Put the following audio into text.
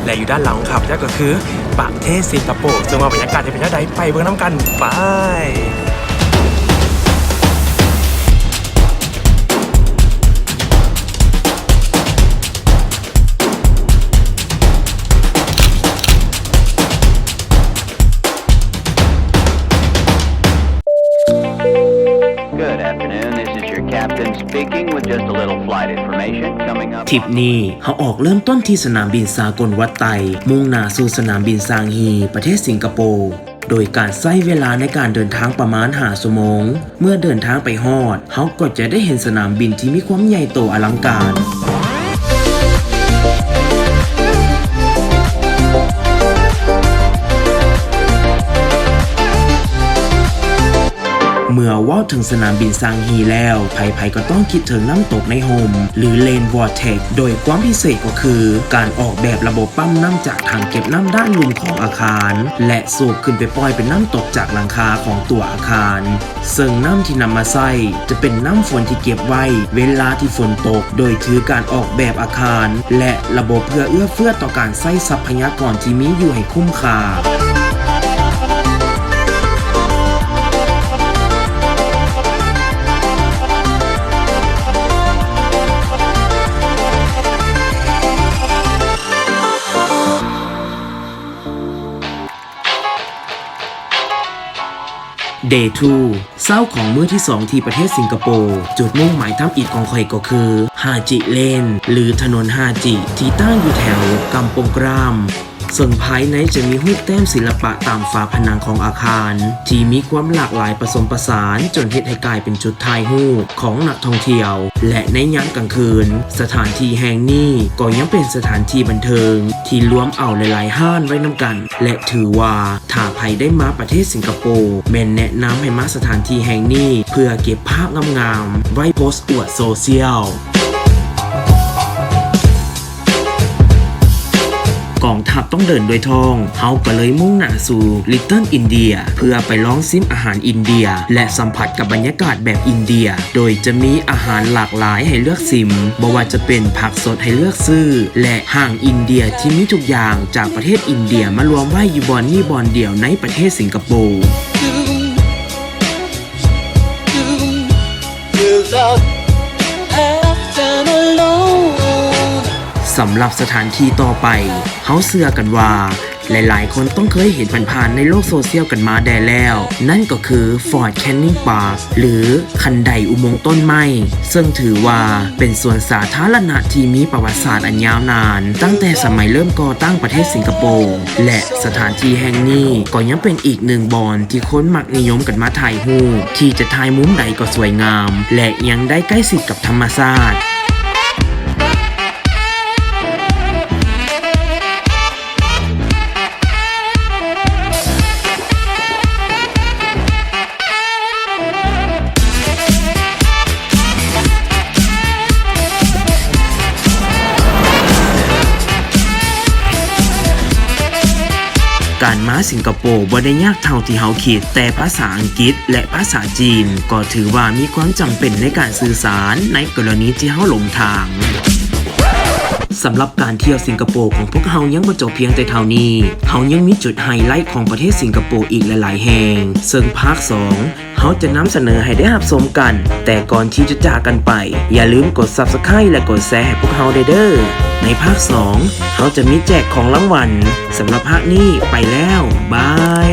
และอยู่ด้านหลังของข้าพเจ้าก็คือประเทศสิงคโปร์ซึ่งว่าบรรยากาศจะเป็นยังไงไปเบิ่งน้ำกันไปทริปนี้เขาออกเริ่มต้นที่สนามบินสากลวัดไตมุ่งหน้าสู่สนามบินซางฮีประเทศสิงคโปร์โดยการใช้เวลาในการเดินทางประมาณ5 ชั่วโมงเมื่อเดินทางไปฮอดเขาก็จะได้เห็นสนามบินที่มีความใหญ่โตอลังการเมื่อว่าถึงสนามบินซางฮีแล้วไผๆก็ต้องคิดถึงน้ำตกในโฮมหรือเลนวอร์เทกโดยความพิเศษก็คือการออกแบบระบบปั๊มน้ำจากถังเก็บน้ำด้านลุมของอาคารและสูบขึ้นไปปล่อยเป็นน้ำตกจากหลังคาของตัวอาคารซึ่งน้ำที่นำมาใส่จะเป็นน้ำฝนที่เก็บไว้เวลาที่ฝนตกโดยถือการออกแบบอาคารและระบบเพื่อเอื้อเฟื้อต่อการใช้ทรัพยากรที่มีอยู่ให้คุ้มค่าDay 2 เช้าของมื้อที่2ที่ประเทศสิงคโปร์จุดมุ่งหมายทำอีกของข่อยก็คือฮาจิเลนหรือถนนฮาจิที่ตั้งอยู่แถวกัมปงกรามส่วนภายในจะมีรูปแต้มศิลปะตามฝาผนังของอาคารที่มีความหลากหลายผสมผสานจนเฮ็ดให้กลายเป็นจุดถ่ายรูปของนักท่องเที่ยวและในยามกลางคืนสถานที่แห่งนี้ก็ยังเป็นสถานที่บันเทิงที่รวมเอาหลายๆห้านไว้นำกันและถือว่าถ้าใครได้มาประเทศสิงคโปร์แม่นแนะนำให้มาสถานที่แห่งนี้เพื่อเก็บภาพงามๆไว้โพสต์อวดโซเชียลกองทัพต้องเดินด้วยท้องเฮาก็เลยมุ่งหน้าสู่ Little India เพื่อไปลองซิมอาหารอินเดียและสัมผัสกับบรรยากาศแบบอินเดียโดยจะมีอาหารหลากหลายให้เลือกซิมบ่ว่าจะเป็นผักสดให้เลือกซื้อและห้างอินเดียที่มีทุกอย่างจากประเทศอินเดียมารวมไว้อยู่บ่อนนี้บ่อนเดียวในประเทศสิงคโปร์สำหรับสถานที่ต่อไปเขาเชื่อกันว่าหลายๆคนต้องเคยเห็นผ่านๆในโลกโซเชียลกันมาแด่แล้วนั่นก็คือ Fort Canning Park หรือคันไดอุโมงค์ต้นไม้ซึ่งถือว่าเป็นสวนสาธารณะที่มีประวัติศาสตร์อันยาวนานตั้งแต่สมัยเริ่มก่อตั้งประเทศสิงคโปร์และสถานที่แห่งนี้ก็ยังเป็นอีกหนึ่งบ่อนที่คนมักนิยมกันมาถ่ายรูปที่จะถ่ายมุมใดก็สวยงามและยังได้ใกล้ชิดกับธรรมชาติการมาสิงคโปร์บ่ได้ยากเท่าที่เฮาคิดแต่ภาษาอังกฤษและภาษาจีนก็ถือว่ามีความจำเป็นในการสื่อสารในกรณีที่เฮาหลงทางสำหรับการเที่ยวสิงคโปร์ของพวกเฮายังบ่จบเพียงแต่เท่านี้เฮายังมีจุดไฮไลท์ของประเทศสิงคโปร์อีกหลายๆแห่งซึ่งภาค2เฮาจะนำเสนอให้ได้รับชมกันแต่ก่อนที่จะจากกันไปอย่าลืมกด Subscribe และกดแชร์ให้พวกเฮาเด้อในภาค2เฮาจะมีแจกของรางวัลสำหรับภาคนี้ไปแล้วบาย